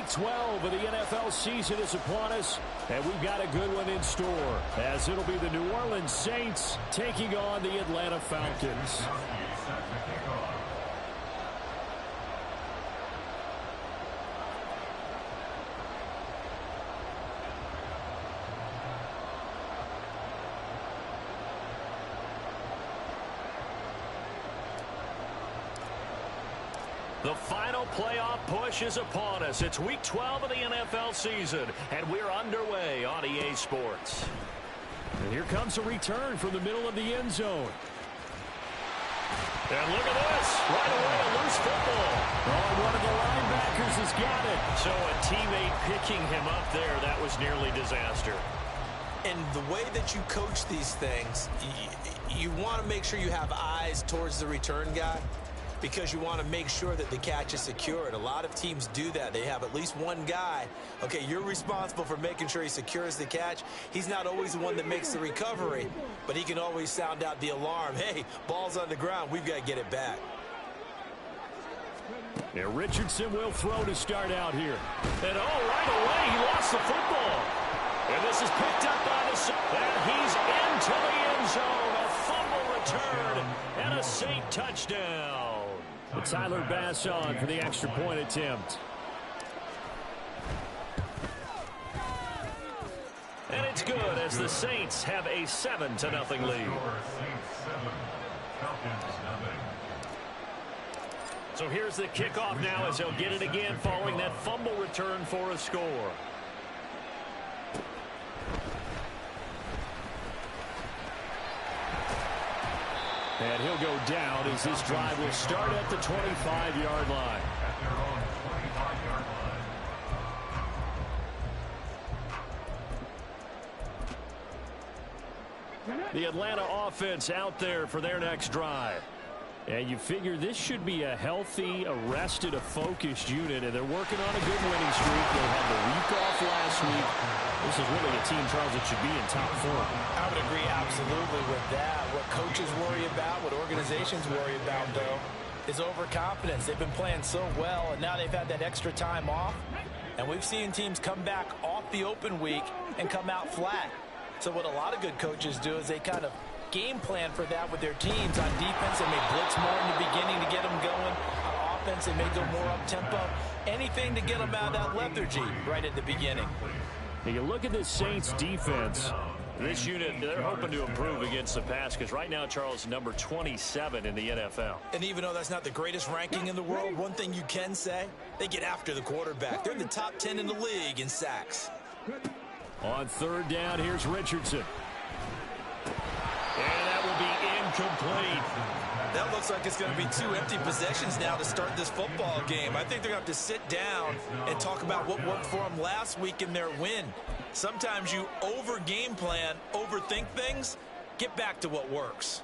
Week 12 of the NFL season is upon us, and we've got a good one in store, as it'll be the New Orleans Saints taking on the Atlanta Falcons. The final playoff push is upon us. It's Week 12 of the NFL season, and we're underway on EA Sports. And here comes a return from the middle of the end zone. And look at this. Right away, a loose football. Oh, one of the linebackers has got it. So a teammate picking him up there, that was nearly disaster. And the way that you coach these things, you want to make sure you have eyes towards the return guy, because you want to make sure that the catch is secured. A lot of teams do that. They have at least one guy. Okay, you're responsible for making sure he secures the catch. He's not always the one that makes the recovery, but he can always sound out the alarm. Hey, ball's on the ground. We've got to get it back. Yeah, Richardson will throw to start out here. And right away, he lost the football. And this is picked up by the Saints. And he's into the end zone. A fumble return and a Saint touchdown. But Tyler Bass on for the extra point attempt. And it's good as the Saints have a 7-0 lead. So here's the kickoff now as they'll get it again following that fumble return for a score. And he'll go down as this drive will start at the 25-yard line. The Atlanta offense out there for their next drive. And you figure this should be a healthy, arrested, a focused unit, and they're working on a good winning streak. They had the week off last week. This is really a team, Charles, that should be in top form. I would agree absolutely with that. What coaches worry about, what organizations worry about, though, is overconfidence. They've been playing so well, and now they've had that extra time off. And we've seen teams come back off the open week and come out flat. So what a lot of good coaches do is they kind of game plan for that with their teams. On defense, they may blitz more in the beginning to get them going. On offense, they may go more up-tempo. Anything to get them out of that lethargy right at the beginning. You look at this Saints defense. This unit, they're hoping to improve against the pass because right now, Charles, number 27 in the NFL. And even though that's not the greatest ranking in the world, one thing you can say, they get after the quarterback. They're in the top 10 in the league in sacks. On third down, here's Richardson. And that will be incomplete. That looks like it's going to be 2 empty possessions now to start this football game. I think they're going to have to sit down and talk about what worked for them last week in their win. Sometimes you over-game plan, overthink things, get back to what works.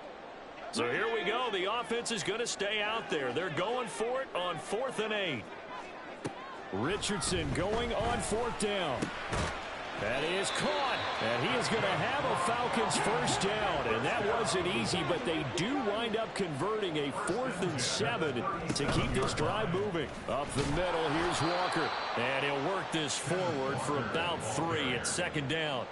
So here we go. The offense is going to stay out there. They're going for it on 4th and 8. Richardson going on 4th down. That is caught, and he is going to have a Falcons first down, and that wasn't easy, but they do wind up converting a 4th and 7 to keep this drive moving. Up the middle, here's Walker, and he'll work this forward for about 3 at 2nd down.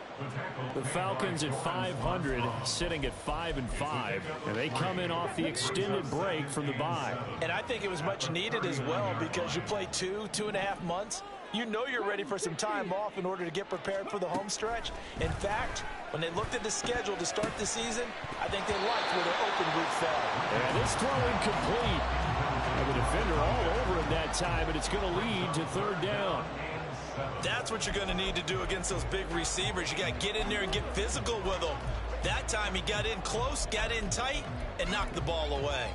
The Falcons at 500, sitting at 5-5, and they come in off the extended break from the bye. And I think it was much needed as well because you play 2.5 months. You know you're ready for some time off in order to get prepared for the home stretch. In fact, when they looked at the schedule to start the season, I think they liked where their open week fell. And this throw incomplete. And the defender all over him that time, and it's going to lead to 3rd down. That's what you're going to need to do against those big receivers. You got to get in there and get physical with them. That time he got in close, got in tight, and knocked the ball away.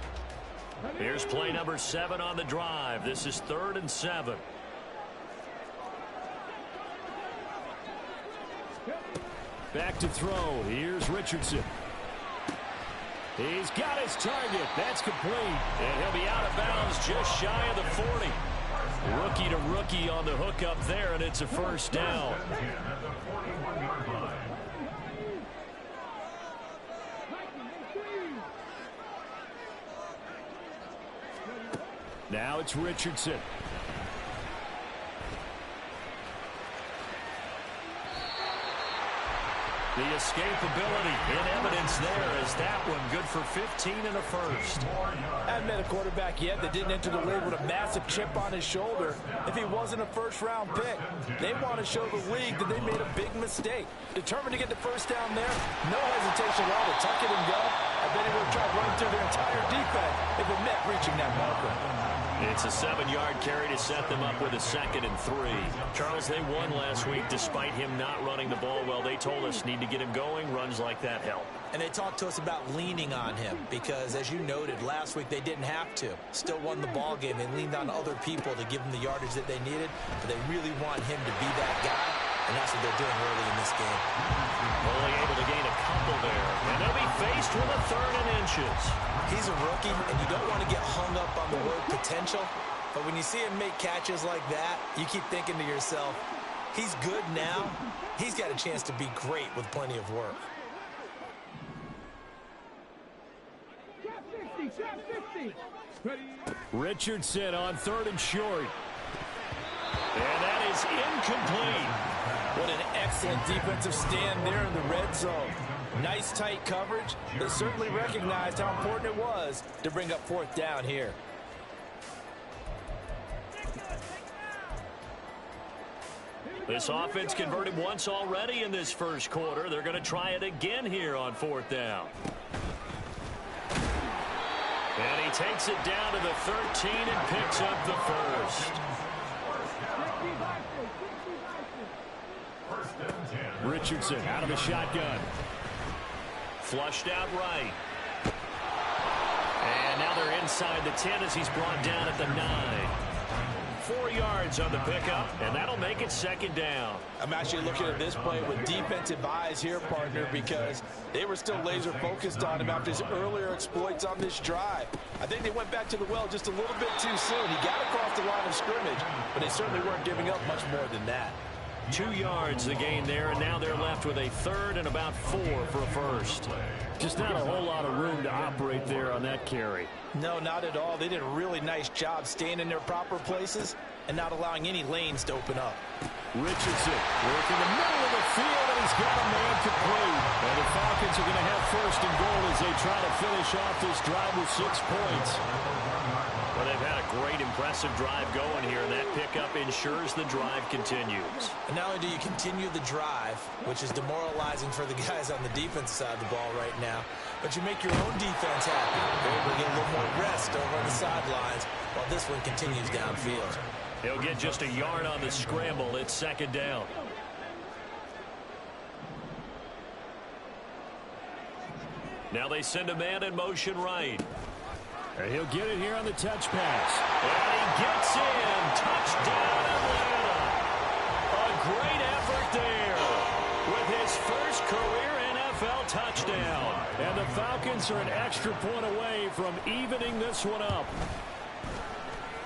Here's play number 7 on the drive. This is 3rd and 7. Back to throw. Here's Richardson. He's got his target. That's complete. And he'll be out of bounds just shy of the 40. Rookie to rookie on the hook up there, and it's a first down. Now it's Richardson. The escapability in evidence there as that one good for 15 and a first. I haven't met a quarterback yet that didn't enter the league with a massive chip on his shoulder if he wasn't a first-round pick. They want to show the league that they made a big mistake. Determined to get the first down there, no hesitation at all to tuck it and go. I bet he would have tried running through their entire defense if it meant reaching that marker. It's a 7-yard carry to set them up with a 2nd and 3. Charles, they won last week despite him not running the ball well. They told us need to get him going. Runs like that help. And they talked to us about leaning on him because, as you noted, last week they didn't have to. Still won the ball game. They leaned on other people to give them the yardage that they needed, but they really want him to be that guy, and that's what they're doing early in this game. Only able to gain a couple there, and they'll be faced with a 3rd and inches. He's a rookie, and you don't want to get hung up on the word potential, but when you see him make catches like that, you keep thinking to yourself, he's good now. He's got a chance to be great with plenty of work. Richardson on 3rd and short. And that is incomplete. What an excellent defensive stand there in the red zone. Nice tight coverage. They certainly recognized how important it was to bring up 4th down here. This offense converted once already in this first quarter. They're going to try it again here on 4th down. And he takes it down to the 13 and picks up the first. Richardson out of the shotgun. Flushed out right. And now they're inside the 10 as he's brought down at the 9. 4 yards on the pickup, and that'll make it 2nd down. I'm actually looking at this play with defensive eyes here, partner, because they were still laser focused on him after his earlier exploits on this drive. I think they went back to the well just a little bit too soon. He got across the line of scrimmage, but they certainly weren't giving up much more than that. 2 yards the gain there, and now they're left with a 3rd and about 4 for a first. Just not a whole lot of room to operate there on that carry. No, not at all. They did a really nice job staying in their proper places and not allowing any lanes to open up. Richardson working the middle of the field, and he's got a man complete. And the Falcons are going to have 1st and goal as they try to finish off this drive with 6 points. Well, they've had a great, impressive drive going here, and that pickup ensures the drive continues. And not only do you continue the drive, which is demoralizing for the guys on the defensive side of the ball right now, but you make your own defense happy. They're able to get a little more rest over on the sidelines while this one continues downfield. He'll get just a yard on the scramble. It's 2nd down. Now they send a man in motion right. And he'll get it here on the touch pass. And he gets in. Touchdown, Atlanta. A great effort there with his first career NFL touchdown. And the Falcons are an extra point away from evening this one up.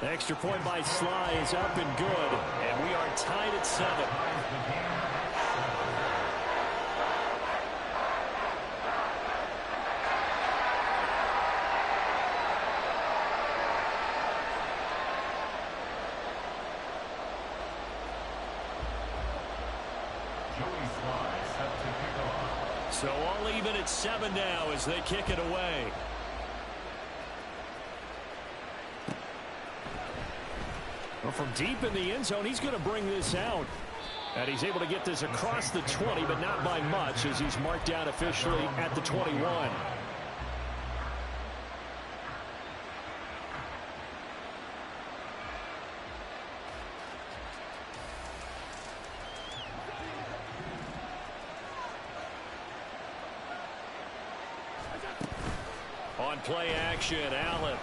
The extra point by Sly is up and good. And we are tied at 7. So all even at 7 now as they kick it away. Well, from deep in the end zone, he's going to bring this out. And he's able to get this across the 20, but not by much as he's marked down officially at the 21. On play action, Allen.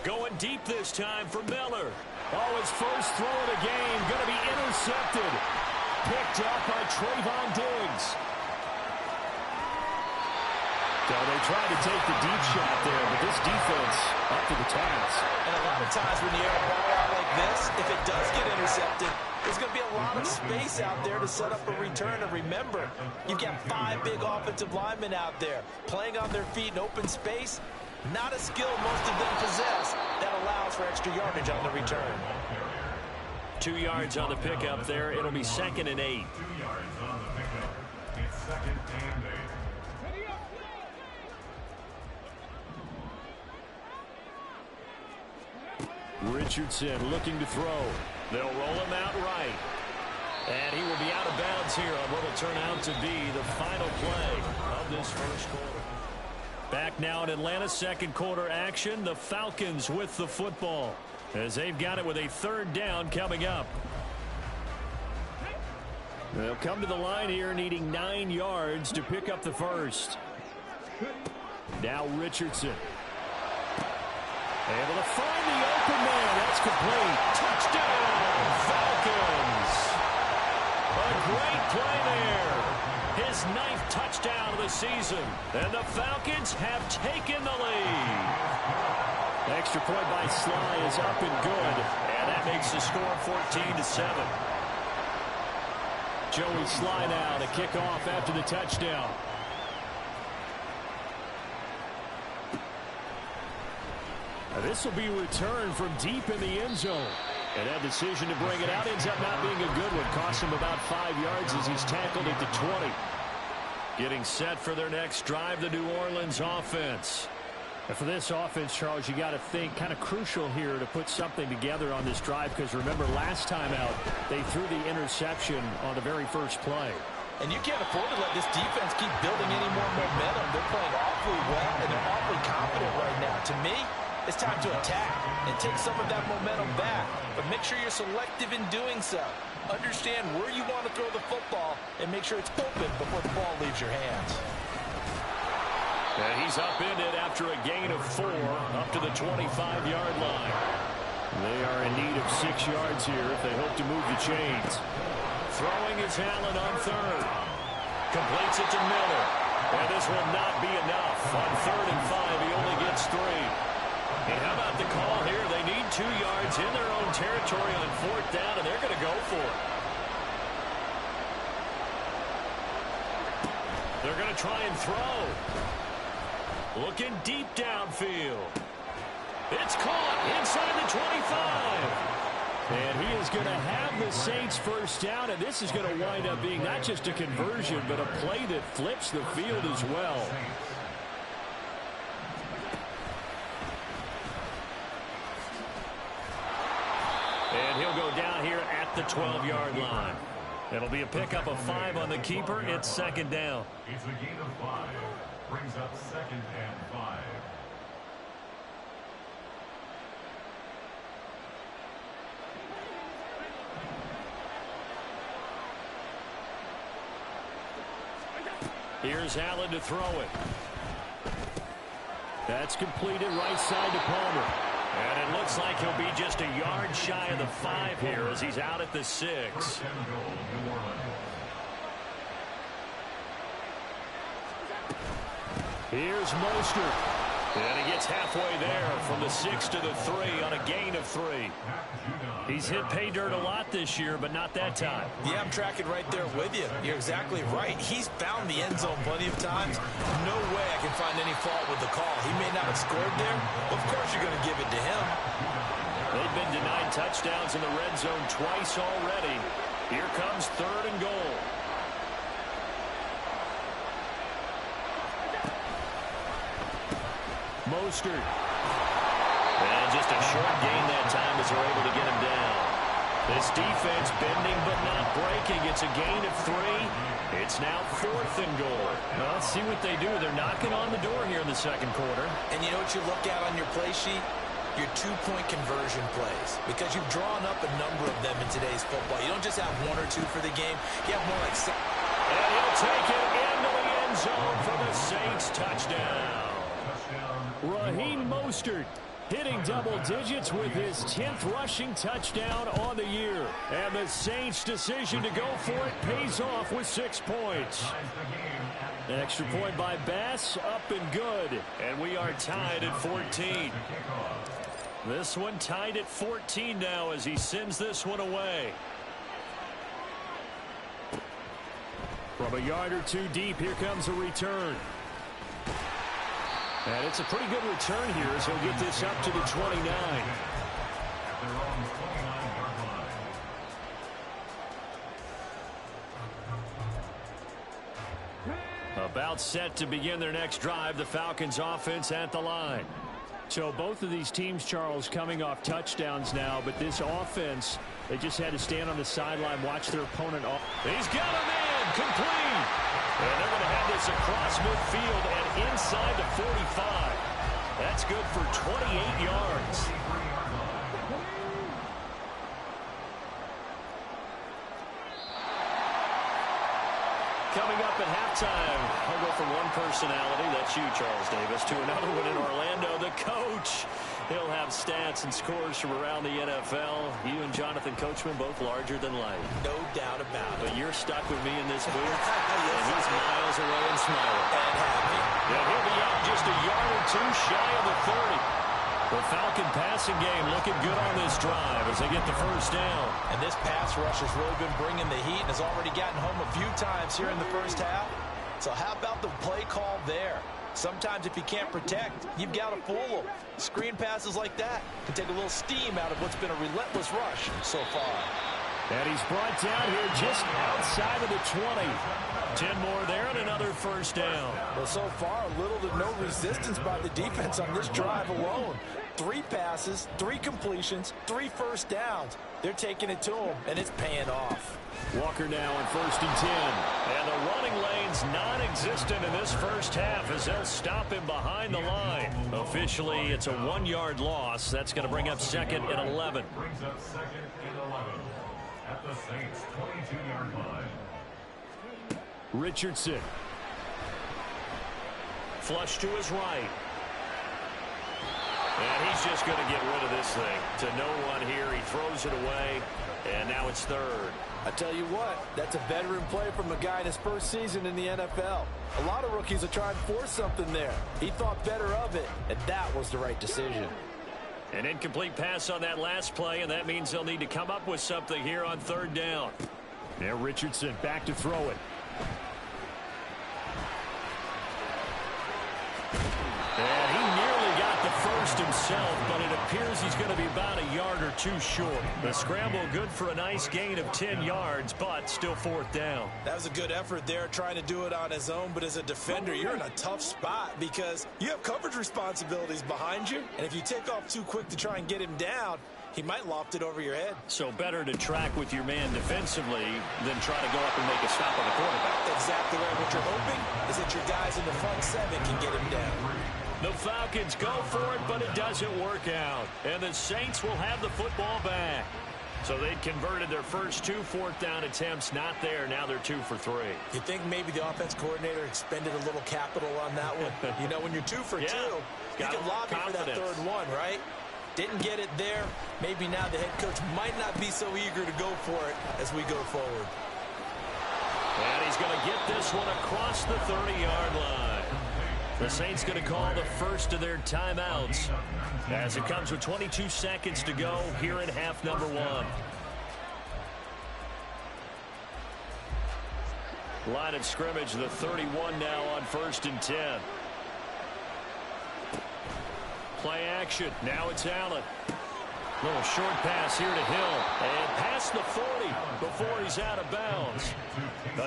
Going deep this time for Miller. Oh, his first throw of the game. Going to be intercepted. Picked up by Trayvon Diggs. So they tried to take the deep shot there, but this defense up to the task. And a lot of times when you air a ball out like this, if it does get intercepted, there's going to be a lot of space out there to set up a return. And remember, you've got 5 big offensive linemen out there playing on their feet in open space. Not a skill most of them possess that allows for extra yardage on the return. 2 yards on the pickup there. It'll be 2nd and 8. Second and 8. Richardson looking to throw. They'll roll him out right. And he will be out of bounds here on what will turn out to be the final play of this first quarter. Back now in Atlanta, second quarter action. The Falcons with the football as they've got it with a third down coming up. They'll come to the line here needing 9 yards to pick up the first. Now Richardson. Able to find the open man. That's complete. Touchdown, Falcons. A great play there. His 9th touchdown of the season. And the Falcons have taken the lead. Extra point by Sly is up and good. And that makes the score 14-7. Joey Sly now to kick off after the touchdown. This will be returned from deep in the end zone. And that decision to bring it out ends up not being a good one. Costs him about 5 yards as he's tackled at the 20. Getting set for their next drive, the New Orleans offense. And for this offense, Charles, you got to think kind of crucial here to put something together on this drive, because remember last time out they threw the interception on the very first play. And you can't afford to let this defense keep building any more momentum. They're playing awfully well, and they're awfully confident right now. To me, it's time to attack and take some of that momentum back. But make sure you're selective in doing so. Understand where you want to throw the football and make sure it's open before the ball leaves your hands. And he's upended after a gain of 4 up to the 25-yard line. They are in need of 6 yards here if they hope to move the chains. Throwing is Allen on third. Completes it to Miller. And this will not be enough. On 3rd and 5, he only gets 3. And how about the call here? They need 2 yards in their own territory on 4th down, and they're going to go for it. They're going to try and throw. Looking deep downfield. It's caught inside the 25. And he is going to have the Saints first down, and this is going to wind up being not just a conversion, but a play that flips the field as well. And he'll go down here at the 12-yard line. It'll be a pickup of 5 on the keeper. It's 2nd down. It's a gain of 5. Brings up 2nd and 5. Here's Allen to throw it. That's completed right side to Palmer. And it looks like he'll be just a yard shy of the 5 here as he's out at the 6. First and goal, New Orleans. Here's Mostert. And he gets halfway there from the 6 to the 3 on a gain of 3. He's hit pay dirt a lot this year, but not that time. Yeah, I'm tracking right there with you. You're exactly right. He's found the end zone plenty of times. No way I can find any fault with the call. He may not have scored there. Of course you're going to give it to him. They've been denied touchdowns in the red zone twice already. Here comes 3rd and goal. Mostert. And just a short gain that time as they're able to get him down. This defense bending but not breaking. It's a gain of 3. It's now 4th and goal. Well, let's see what they do. They're knocking on the door here in the 2nd quarter. And you know what you look at on your play sheet? Your 2-point conversion plays. Because you've drawn up a number of them in today's football. You don't just have 1 or 2 for the game. You have more like 7. And he'll take it into the end zone for the Saints touchdown. Raheem Mostert hitting double digits with his 10th rushing touchdown on the year. And the Saints' decision to go for it pays off with 6 points. An extra point by Bass, up and good. And we are tied at 14. This one tied at 14 now as he sends this one away. From a yard or 2 deep, here comes a return. And it's a pretty good return here as he'll get this up to the 29. About set to begin their next drive, the Falcons offense at the line. So both of these teams, Charles, coming off touchdowns now, but this offense, they just had to stand on the sideline, watch their opponent off. He's got a man, complete. And they're going to have this across midfield and inside the 45. That's good for 28 yards. Coming up at halftime, I'll go from one personality, that's you, Charles Davis, to another one in Orlando, the coach. He'll have stats and scores from around the NFL. You and Jonathan Coachman, both larger than life. No doubt about it. But you're stuck with me in this booth, and he's miles away and smiling. And happy. Yeah, he'll be out just a yard or two shy of the 30. The Falcon passing game looking good on this drive as they get the first down. And this pass rush has really been bringing the heat and has already gotten home a few times here in the first half. So how about the play call there? Sometimes if you can't protect, you've got to fool them. Screen passes like that can take a little steam out of what's been a relentless rush so far. And he's brought down here just outside of the 20. 10 more there and another first down. Well, so far, little to no resistance by the defense on this drive alone. 3 passes, 3 completions, 3 first downs. They're taking it to him, and it's paying off. Walker now on 1st and 10. And the running lane's non-existent in this first half as they'll stop him behind the line. Officially, it's a 1-yard loss. That's going to bring up 2nd and 11. Brings up 2nd and 11 at the Saints' 22-yard line. Richardson. Flush to his right. And he's just going to get rid of this thing. To no one here. He throws it away. And now it's 3rd. I tell you what, that's a veteran play from a guy in his first season in the NFL. A lot of rookies are trying to force something there. He thought better of it, and that was the right decision. An incomplete pass on that last play, and that means they'll need to come up with something here on 3rd down. Now Richardson back to throw it. And he nearly got the first himself, but it appears he's going to be about a yard or 2 short. The scramble good for a nice gain of 10 yards, but still 4th down. That was a good effort there, trying to do it on his own, but as a defender, you're in a tough spot because you have coverage responsibilities behind you, and if you take off too quick to try and get him down, he might loft it over your head. So better to track with your man defensively than try to go up and make a stop on the quarterback. Exactly right. What you're hoping is that your guys in the front 7 can get him down. The Falcons go for it, but it doesn't work out. And the Saints will have the football back. So they'd converted their first 2 4th down attempts. Not there. Now they're 2 for 3. You think maybe the offense coordinator expended a little capital on that one? You know, when you're 2 for 2, you can lobby for that 3rd one, right? Didn't get it there. Maybe now the head coach might not be so eager to go for it as we go forward. And he's going to get this one across the 30-yard line. The Saints going to call the first of their timeouts as it comes with 22 seconds to go here in half number 1. Line of scrimmage, the 31 now on 1st and 10. Play action. Now it's Allen. Little short pass here to Hill. And past the 40 before he's out of bounds.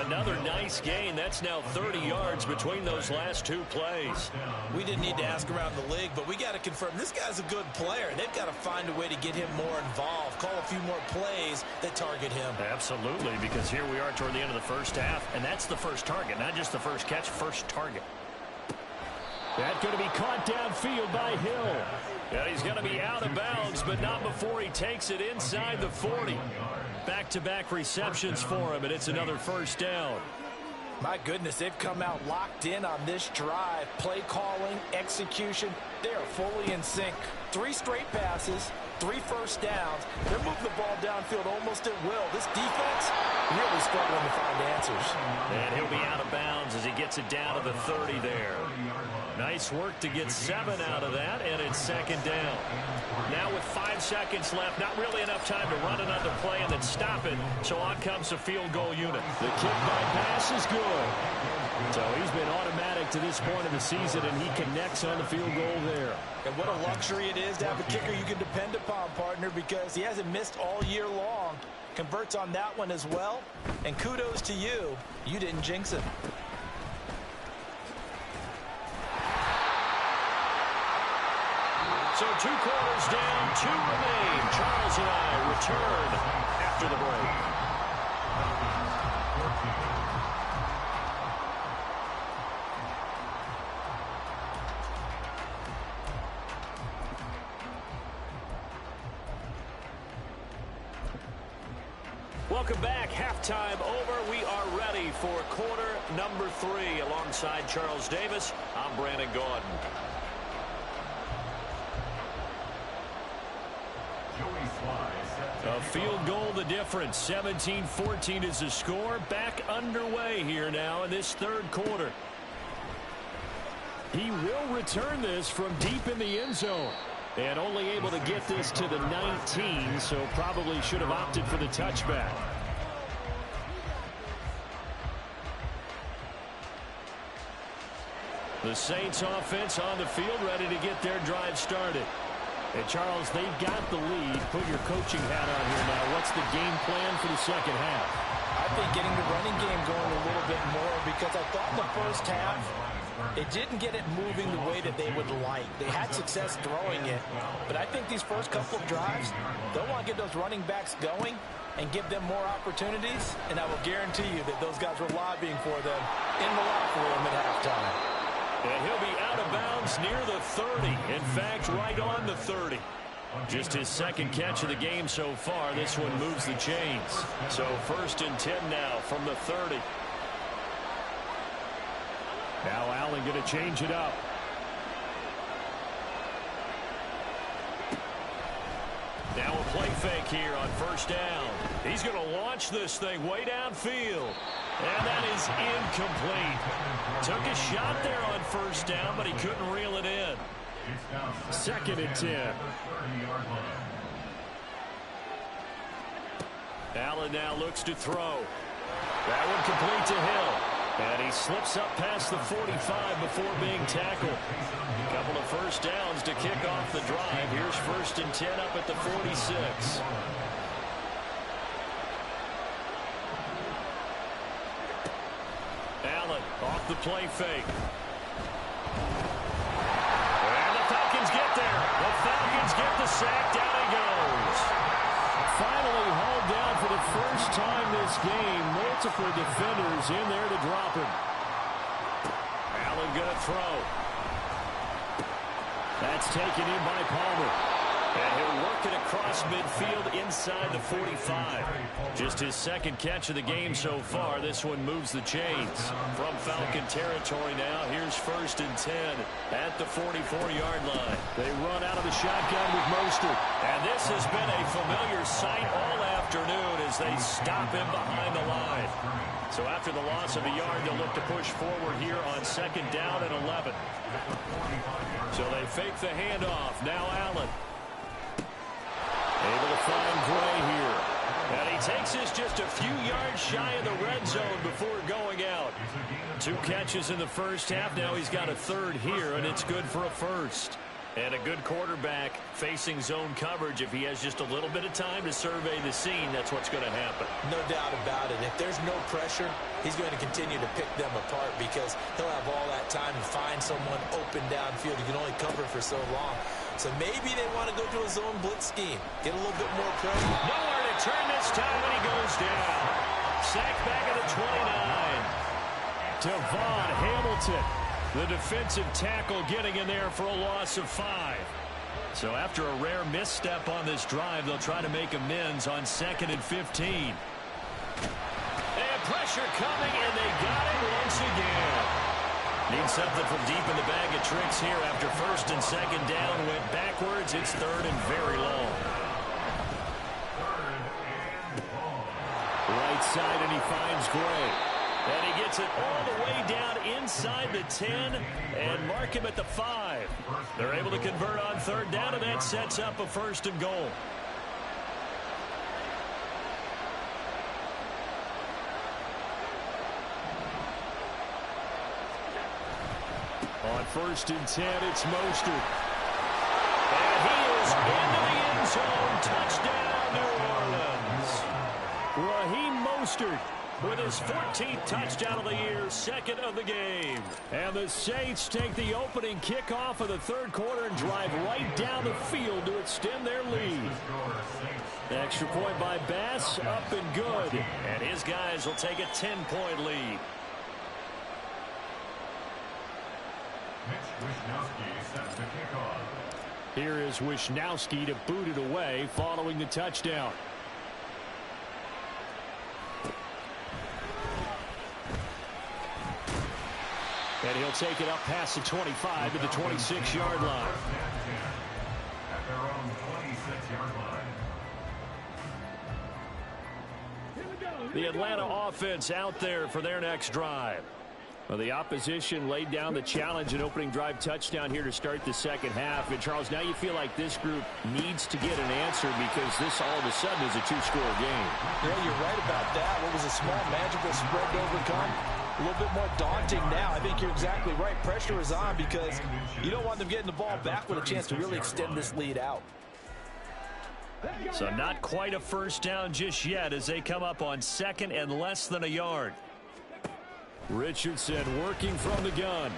Another nice gain. That's now 30 yards between those last 2 plays. We didn't need to ask around the league, but we got to confirm this guy's a good player. They've got to find a way to get him more involved, call a few more plays that target him. Absolutely, because here we are toward the end of the first half, and that's the first target, not just the first catch, first target. That's going to be caught downfield by Hill. And he's going to be out of bounds, but not before he takes it inside the 40. Back-to-back receptions for him, and it's another first down. My goodness, they've come out locked in on this drive. Play calling, execution, they are fully in sync. 3 straight passes, 3 first downs. They're moving the ball downfield almost at will. This defense really struggling to find answers. And he'll be out of bounds as he gets it down to the 30 there. Nice work to get 7 out of that, and it's 2nd down. Now with 5 seconds left, not really enough time to run another play and then stop it, so on comes the field goal unit. The kick by pass is good. So he's been automatic to this point of the season, and he connects on the field goal there. And what a luxury it is to have a kicker you can depend upon, partner, because he hasn't missed all year long. Converts on that one as well, and kudos to you. You didn't jinx it. So 2 quarters down, 2 remain. Charles and I return after the break. Welcome back. Halftime over. We are ready for quarter number 3. Alongside Charles Davis, I'm Brandon Gaudin. A field goal the difference. 17-14 is the score. Back underway here now in this third quarter. He will return this from deep in the end zone. And only able to get this to the 19, so probably should have opted for the touchback. The Saints offense on the field, ready to get their drive started. And Charles, they've got the lead. Put your coaching hat on here now. What's the game plan for the second half? I think getting the running game going a little bit more, because I thought in the first half it didn't get it moving the way that they would like. They had success throwing it, but I think these first couple of drives, they'll want to get those running backs going and give them more opportunities, and I will guarantee you that those guys were lobbying for them in the locker room at halftime. And he'll be out of bounds near the 30. In fact, right on the 30. Just his second catch of the game so far. This one moves the chains. So 1st and 10 now from the 30. Now Allen going to change it up. Now a play fake here on 1st down. He's going to launch this thing way downfield. And that is incomplete. Took a shot there on 1st down, but he couldn't reel it in. 2nd and 10. Allen now looks to throw. That one complete to Hill. And he slips up past the 45 before being tackled. A couple of 1st downs to kick off the drive. Here's 1st and 10 up at the 46. Allen off the play fake. And the Falcons get there. The Falcons get the sack. Down he goes. Finally hauled down for the first time this game. Multiple defenders in there to drop him. Allen going to throw. That's taken in by Palmer. And he'll work it across midfield inside the 45. Just his second catch of the game so far. This one moves the chains. From Falcon territory now, here's 1st and 10 at the 44-yard line. They run out of the shotgun with Mostert. And this has been a familiar sight all afternoon as they stop him behind the line. So after the loss of a yard, they'll look to push forward here on 2nd down and 11. So they fake the handoff. Now Allen. Able to find Gray here. And he takes this just a few yards shy of the red zone before going out. 2 catches in the first half. Now he's got a 3rd here, and it's good for a 1st. And a good quarterback facing zone coverage. If he has just a little bit of time to survey the scene, that's what's going to happen. No doubt about it. If there's no pressure, he's going to continue to pick them apart because he'll have all that time to find someone open downfield. He can only cover for so long. So maybe they want to go to a zone blitz scheme. Get a little bit more pressure. Nowhere to turn this time, and he goes down. Sacked back at the 29. Devon Hamilton, the defensive tackle, getting in there for a loss of 5. So after a rare misstep on this drive, they'll try to make amends on 2nd and 15. And pressure coming, and they got it once again. Need something from deep in the bag of tricks here after 1st and 2nd down. Went backwards. It's 3rd and very long. Right side, and he finds Gray. And he gets it all the way down inside the 10 and mark him at the 5. They're able to convert on 3rd down, and that sets up a 1st and goal. On 1st and 10, it's Mostert. And he is into the end zone. Touchdown, New Orleans. Raheem Mostert with his 14th touchdown of the year, second of the game. And the Saints take the opening kickoff of the third quarter and drive right down the field to extend their lead. Extra point by Bass, up and good. And his guys will take a 10-point lead. Here is Wishnowsky to boot it away following the touchdown. And he'll take it up past the 25 to the 26-yard line. At their own 26-yard line. The Atlanta offense out there for their next drive. Well, the opposition laid down the challenge and opening drive touchdown here to start the second half. And, Charles, now you feel like this group needs to get an answer because this all of a sudden is a two-score game. Yeah, you're right about that. What was a small magical spread to overcome? A little bit more daunting now. I think you're exactly right. Pressure is on because you don't want them getting the ball back with a chance to really extend this lead out. So not quite a first down just yet as they come up on second and less than a yard. Richardson working from the gun.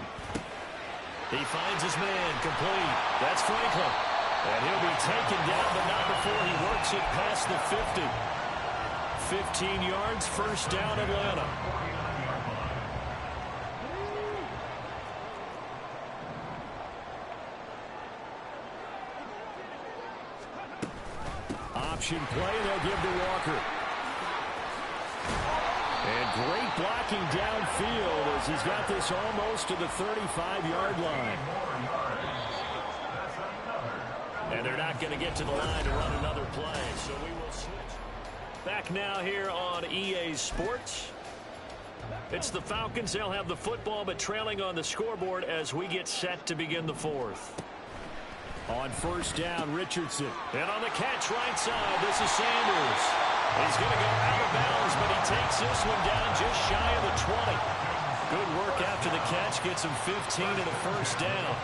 He finds his man complete. That's Franklin. And he'll be taken down, but not before he works it past the 50. 15 yards, first down Atlanta. Option play, they'll give to Walker. And great blocking downfield as he's got this almost to the 35-yard line. And they're not going to get to the line to run another play, so we will switch. Back now here on EA Sports. It's the Falcons. They'll have the football, but trailing on the scoreboard as we get set to begin the fourth. On first down, Richardson. And on the catch right side, this is Sanders. He's going to go out of bounds, but he takes this one down just shy of the 20. Good work after the catch. Gets him 15 and a first down.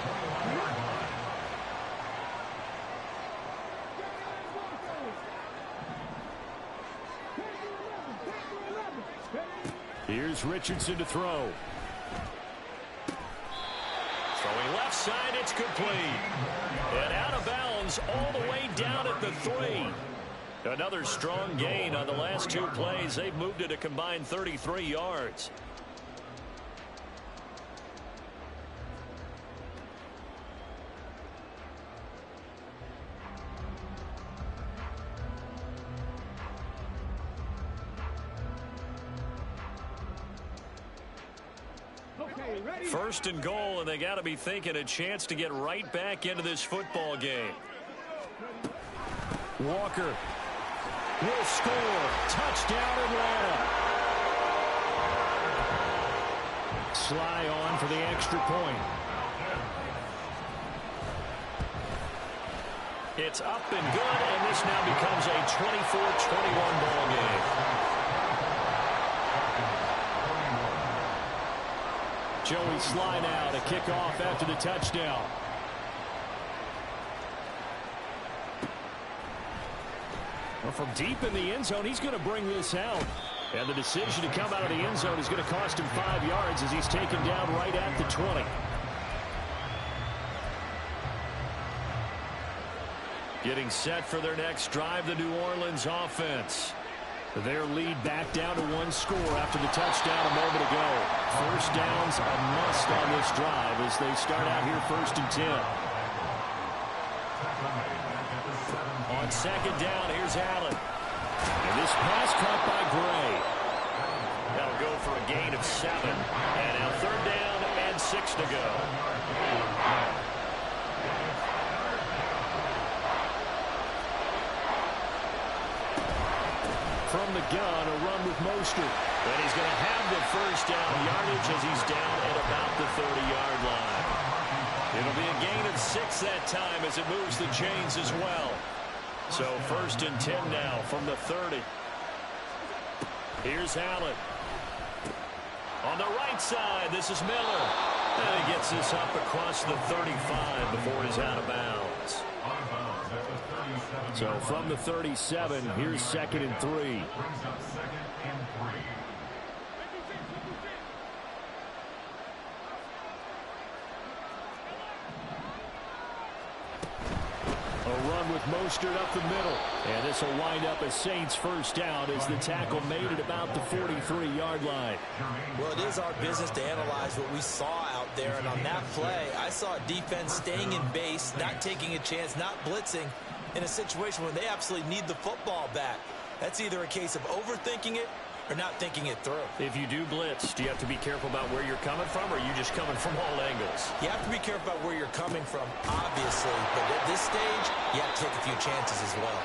Here's Richardson to throw. Throwing left side, it's complete. And out of bounds all the way down at the 3. Another strong gain on the last two plays. They've moved it a combined 33 yards. First and goal, and they got to be thinking a chance to get right back into this football game. Walker will score. Touchdown, Atlanta. Sly on for the extra point. It's up and good, and this now becomes a 24-21 ball game. Joey Sly now to kick off after the touchdown. Well, from deep in the end zone, he's going to bring this out. And the decision to come out of the end zone is going to cost him 5 yards as he's taken down right at the 20. Getting set for their next drive, the New Orleans offense. Their lead back down to one score after the touchdown a moment ago. First down's a must on this drive as they start out here first and 10. On second down, here's Allen. And this pass caught by Gray. That'll go for a gain of 7. And now third down and 6 to go. From the gun, a run with Mostert. And he's going to have the first down yardage as he's down at about the 30-yard line. It'll be a gain of 6 that time as it moves the chains as well. So first and 10 now from the 30. Here's Allen. On the right side, this is Miller. And he gets this up across the 35 before he's out of bounds. So from the 37, here's second and 3. run with Mostert up the middle. And this will wind up a Saints first down as the tackle made at about the 43-yard line. Well, it is our business to analyze what we saw out there. And on that play, I saw a defense staying in base, not taking a chance, not blitzing in a situation where they absolutely need the football back. That's either a case of overthinking it or not thinking it through. If you do blitz, do you have to be careful about where you're coming from, or are you just coming from all angles? You have to be careful about where you're coming from, obviously. But at this stage, you have to take a few chances as well.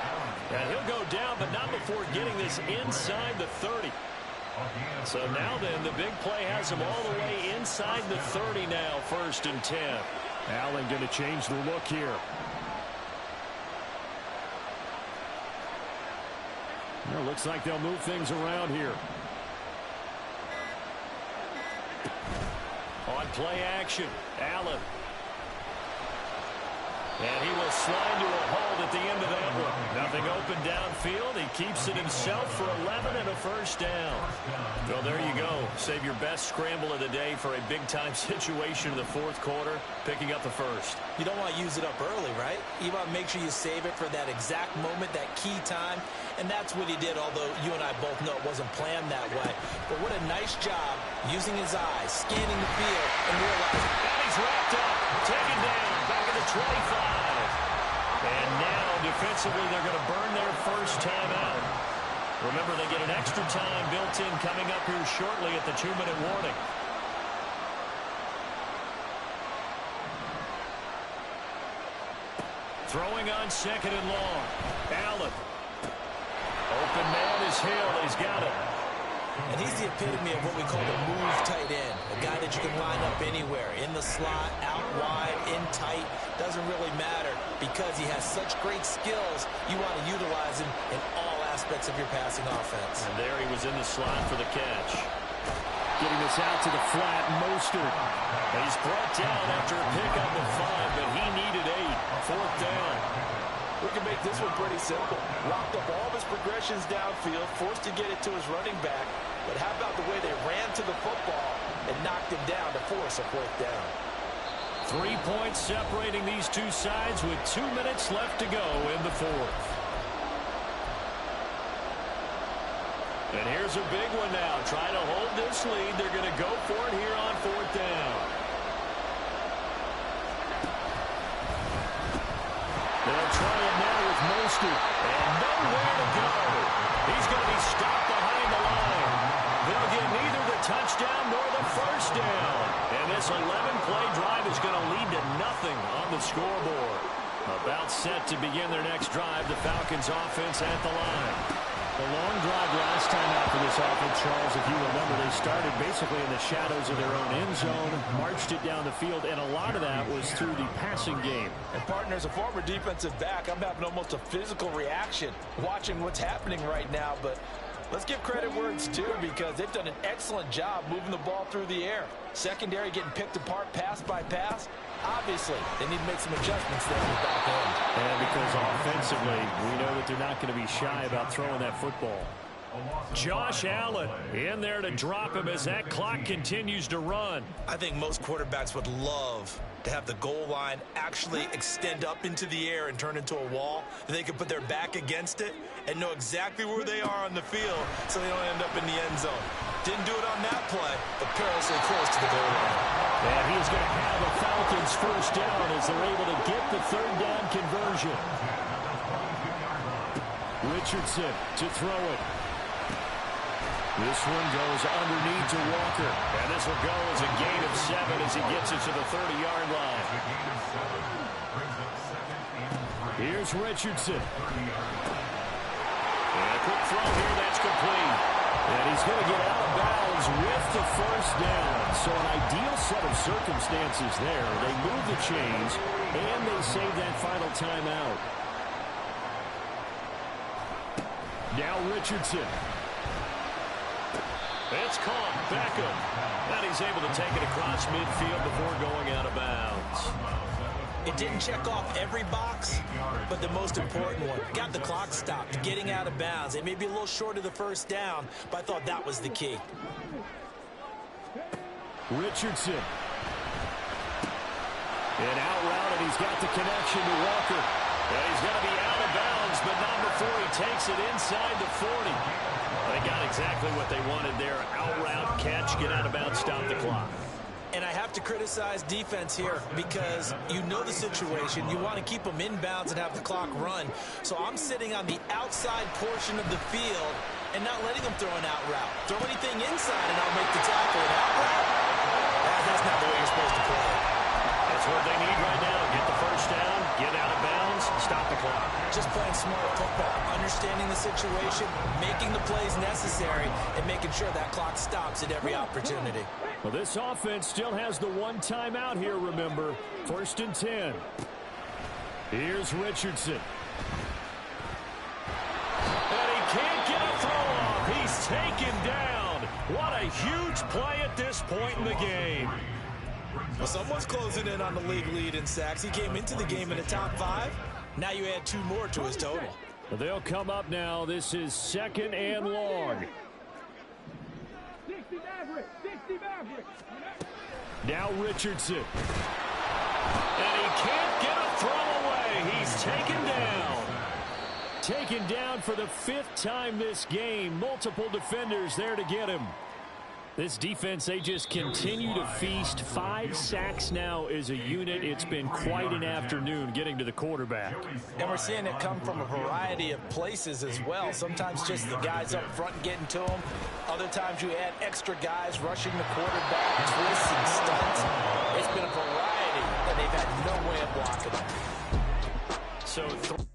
And he'll go down, but not before getting this inside the 30. So now then, the big play has him all the way inside the 30 now, 1st and 10. Allen going to change the look here. Well, looks like they'll move things around here. On play action, Allen. And he will slide to a hold at the end of that one. Nothing open downfield. He keeps it himself for 11 and a first down. Well, there you go. Save your best scramble of the day for a big-time situation in the 4th quarter, picking up the first. You don't want to use it up early, right? You want to make sure you save it for that exact moment, that key time. And that's what he did, although you and I both know it wasn't planned that way. But what a nice job using his eyes, scanning the field, and realizing, and he's wrapped up, taken down, back at the 25. And now, defensively, they're going to burn their first time out. Remember, they get an extra time built in coming up here shortly at the 2-minute warning. Throwing on 2nd and long. Allen. Open man is Hill. He's got it. And he's the epitome of what we call the move tight end. A guy that you can line up anywhere. In the slot, out wide, in tight. Doesn't really matter because he has such great skills. You want to utilize him in all aspects of your passing offense. And there he was in the slot for the catch. Getting this out to the flat, Mostert. And he's brought down after a pickup of 5, but he needed 8. 4th down. We can make this one pretty simple. Locked up all of his progressions downfield, forced to get it to his running back. But how about the way they ran to the football and knocked him down to force a 4th down? 3 points separating these two sides with 2 minutes left to go in the 4th. And here's a big one now. Trying to hold this lead. They're going to go for it here on 4th down. They'll try it now with Mostert. And nowhere to go. He's going to be stopped behind the line. They'll get neither the touchdown nor the first down. And this 11-play drive is going to lead to nothing on the scoreboard. About set to begin their next drive. The Falcons offense at the line. The long drive last time out for this offense, Charles, if you remember, they started basically in the shadows of their own end zone, marched it down the field, and a lot of that was through the passing game. And partner, as a former defensive back, I'm having almost a physical reaction watching what's happening right now. But let's give credit where it's due because they've done an excellent job moving the ball through the air. Secondary getting picked apart pass by pass. Obviously, they need to make some adjustments there in the back end. And because offensively, we know that they're not going to be shy about throwing that football. Josh Allen in there to drop him as that clock continues to run. I think most quarterbacks would love to have the goal line actually extend up into the air and turn into a wall. They can put their back against it and know exactly where they are on the field so they don't end up in the end zone. Didn't do it on that play, but perilously close to the goal line. And he's going to have a Falcons first down as they're able to get the 3rd down conversion. Richardson to throw it. This one goes underneath to Walker. And this will go as a gain of 7 as he gets it to the 30-yard line. Here's Richardson. And a quick throw here, that's complete. And he's going to get out of bounds with the first down. So an ideal set of circumstances there. They move the chains, and they save that final timeout. Now Richardson. It's caught. Beckham. And he's able to take it across midfield before going out of bounds. It didn't check off every box, but the most important one. Got the clock stopped, getting out of bounds. It may be a little short of the first down, but I thought that was the key. Richardson. And out route, and he's got the connection to Walker. And he's going to be out of bounds, but not before he takes it inside the 40. They got exactly what they wanted there. Out route, catch, get out of bounds, stop the clock. And I have to criticize defense here because you know the situation. You want to keep them inbounds and have the clock run. So I'm sitting on the outside portion of the field and not letting them throw an out route. Throw anything inside and I'll make the tackle. An out route? That's not the way you're supposed to play. That's what they need right now. Get the first down, get out of bounds, stop the clock. Just playing smart football, understanding the situation, making the plays necessary, and making sure that clock stops at every opportunity. Well, this offense still has the one timeout here, remember. 1st and 10. Here's Richardson. And he can't get a throw off. He's taken down. What a huge play at this point in the game. Well, someone's closing in on the league lead in sacks. He came into the game in the top 5. Now you add 2 more to his total. Well, they'll come up now. This is 2nd and long. Now Richardson. And he can't get a throw away. He's taken down. Taken down for the 5th time this game. Multiple defenders there to get him. This defense, they just continue to feast. 5 sacks now as a unit. It's been quite an afternoon getting to the quarterback. And we're seeing it come from a variety of places as well. Sometimes just the guys up front getting to him. Other times you add extra guys rushing the quarterback, twists and stunts. It's been a variety, and they've had no way of blocking them. So